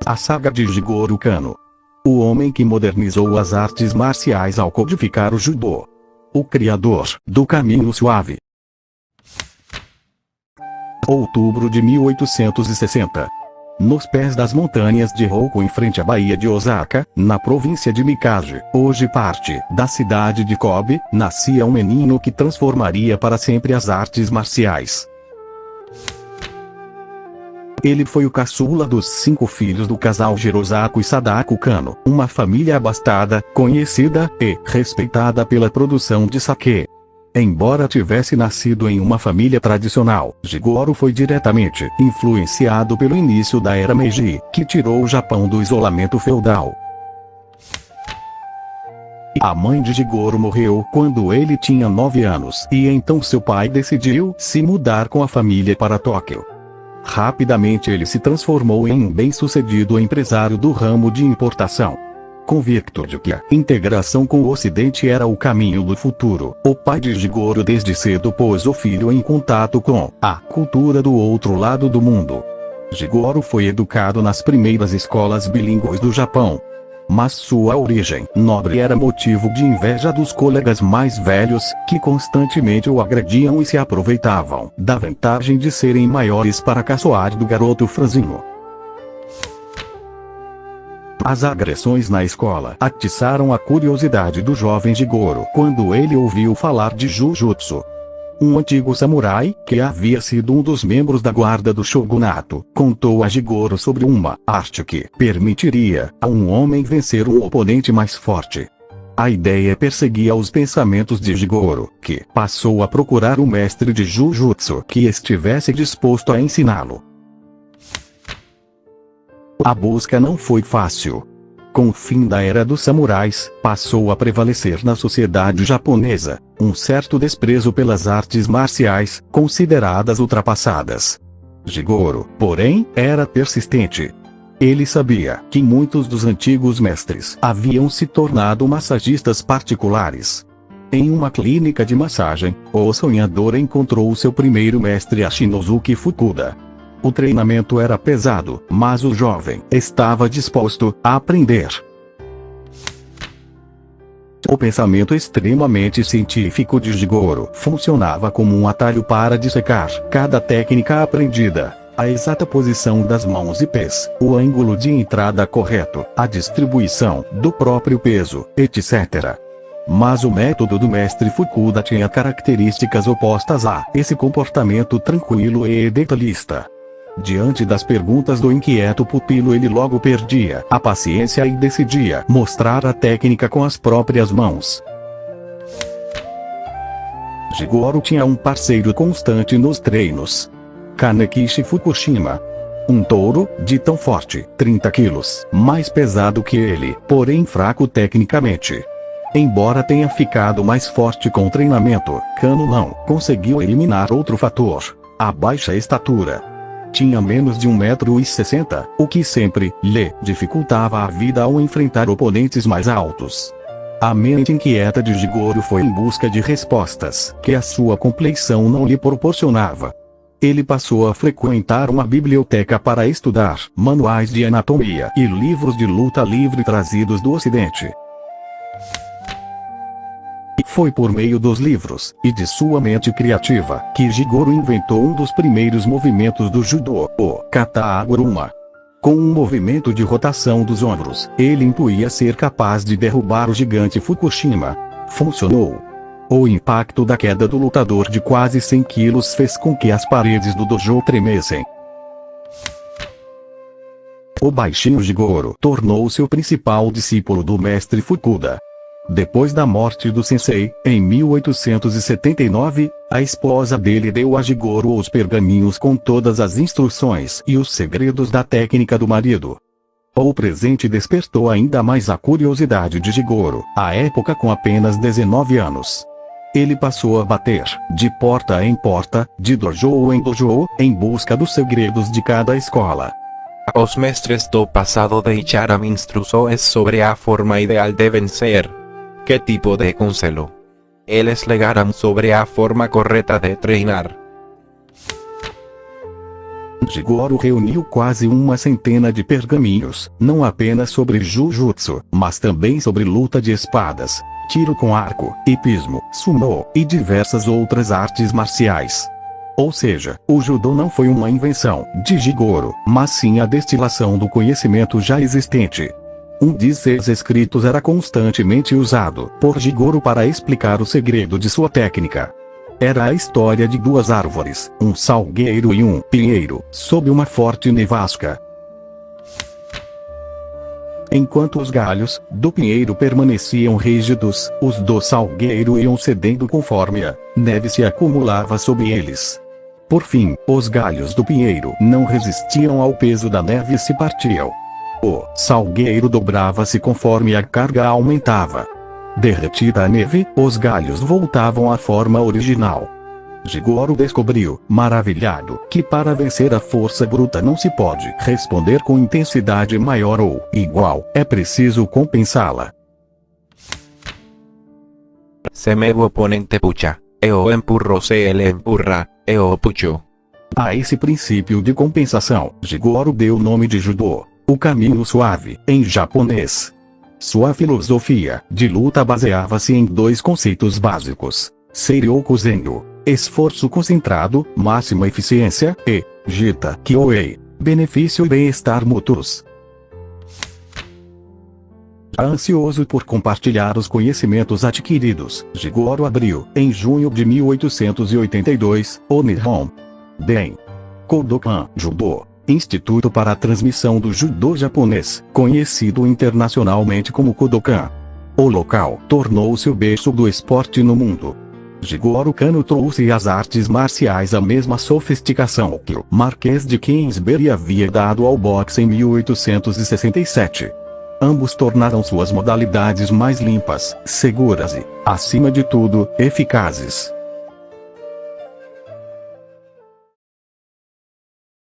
A saga de Jigoro Kano. O homem que modernizou as artes marciais ao codificar o judô. O criador do Caminho Suave. Outubro de 1860. Nos pés das montanhas de Hoku em frente à Baía de Osaka, na província de Mikaji, hoje parte da cidade de Kobe, nascia um menino que transformaria para sempre as artes marciais. Ele foi o caçula dos 5 filhos do casal Jirosaku e Sadako Kano, uma família abastada, conhecida e respeitada pela produção de sake. Embora tivesse nascido em uma família tradicional, Jigoro foi diretamente influenciado pelo início da era Meiji, que tirou o Japão do isolamento feudal. A mãe de Jigoro morreu quando ele tinha 9 anos, e então seu pai decidiu se mudar com a família para Tóquio. Rapidamente ele se transformou em um bem-sucedido empresário do ramo de importação. Convicto de que a integração com o Ocidente era o caminho do futuro, o pai de Jigoro desde cedo pôs o filho em contato com a cultura do outro lado do mundo. Jigoro foi educado nas primeiras escolas bilíngues do Japão. Mas sua origem nobre era motivo de inveja dos colegas mais velhos, que constantemente o agrediam e se aproveitavam da vantagem de serem maiores para caçoar do garoto franzino. As agressões na escola atiçaram a curiosidade do jovem Jigoro quando ele ouviu falar de Jujutsu. Um antigo samurai, que havia sido um dos membros da guarda do shogunato, contou a Jigoro sobre uma arte que permitiria a um homem vencer um oponente mais forte. A ideia perseguia os pensamentos de Jigoro, que passou a procurar um mestre de Jujutsu que estivesse disposto a ensiná-lo. A busca não foi fácil. Com o fim da era dos samurais, passou a prevalecer na sociedade japonesa um certo desprezo pelas artes marciais, consideradas ultrapassadas. Jigoro, porém, era persistente. Ele sabia que muitos dos antigos mestres haviam se tornado massagistas particulares. Em uma clínica de massagem, o sonhador encontrou seu primeiro mestre Ashinosuke Fukuda. O treinamento era pesado, mas o jovem estava disposto a aprender. O pensamento extremamente científico de Jigoro funcionava como um atalho para dissecar cada técnica aprendida. A exata posição das mãos e pés, o ângulo de entrada correto, a distribuição do próprio peso, etc. Mas o método do mestre Fukuda tinha características opostas a esse comportamento tranquilo e detalhista. Diante das perguntas do inquieto pupilo, ele logo perdia a paciência e decidia mostrar a técnica com as próprias mãos. Jigoro tinha um parceiro constante nos treinos. Kanekishi Fukushima. Um touro, de tão forte, 30 quilos, mais pesado que ele, porém fraco tecnicamente. Embora tenha ficado mais forte com o treinamento, Kano não conseguiu eliminar outro fator: a baixa estatura. Tinha menos de 1,60 m, o que sempre lhe dificultava a vida ao enfrentar oponentes mais altos. A mente inquieta de Jigoro foi em busca de respostas que a sua compleição não lhe proporcionava. Ele passou a frequentar uma biblioteca para estudar manuais de anatomia e livros de luta livre trazidos do Ocidente. Foi por meio dos livros e de sua mente criativa que Jigoro inventou um dos primeiros movimentos do judô, o kata aguruma. Com um movimento de rotação dos ombros, ele intuía ser capaz de derrubar o gigante Fukushima. Funcionou. O impacto da queda do lutador de quase 100 quilos fez com que as paredes do dojo tremessem. O baixinho Jigoro tornou-se o principal discípulo do mestre Fukuda. Depois da morte do sensei, em 1879, a esposa dele deu a Jigoro os pergaminhos com todas as instruções e os segredos da técnica do marido. O presente despertou ainda mais a curiosidade de Jigoro, à época com apenas 19 anos. Ele passou a bater, de porta em porta, de dojo em dojo, em busca dos segredos de cada escola. Os mestres do passado deixaram instruções sobre a forma ideal de vencer. ¿Qué tipo de conselho? Eles legaram sobre a forma correta de treinar. Jigoro reuniu quase uma centena de pergaminhos, não apenas sobre Jujutsu, mas também sobre luta de espadas, tiro com arco, hipismo, sumo, e diversas outras artes marciais. Ou seja, o judô não foi uma invenção de Jigoro, mas sim a destilação do conhecimento já existente. Um de seus escritos era constantemente usado por Jigoro para explicar o segredo de sua técnica. Era a história de duas árvores, um salgueiro e um pinheiro, sob uma forte nevasca. Enquanto os galhos do pinheiro permaneciam rígidos, os do salgueiro iam cedendo conforme a neve se acumulava sob eles. Por fim, os galhos do pinheiro não resistiam ao peso da neve e se partiam. O salgueiro dobrava-se conforme a carga aumentava. Derretida a neve, os galhos voltavam à forma original. Jigoro descobriu, maravilhado, que para vencer a força bruta não se pode responder com intensidade maior ou igual, é preciso compensá-la. Se meu oponente puxa, eu empurro, se ele empurra, eu puxo. A esse princípio de compensação, Jigoro deu o nome de Judô, o caminho suave, em japonês. Sua filosofia de luta baseava-se em dois conceitos básicos: Seiryoku Zendo, esforço concentrado, máxima eficiência, e Jita Kyoei, benefício e bem-estar mútuos. Ansioso por compartilhar os conhecimentos adquiridos, Jigoro abriu, em junho de 1882, o Nihon Den Kodokan Judô, Instituto para a Transmissão do Judô Japonês, conhecido internacionalmente como Kodokan. O local tornou-se o berço do esporte no mundo. Jigoro Kano trouxe às artes marciais a mesma sofisticação que o Marquês de Queensberry havia dado ao boxe em 1867. Ambos tornaram suas modalidades mais limpas, seguras e, acima de tudo, eficazes.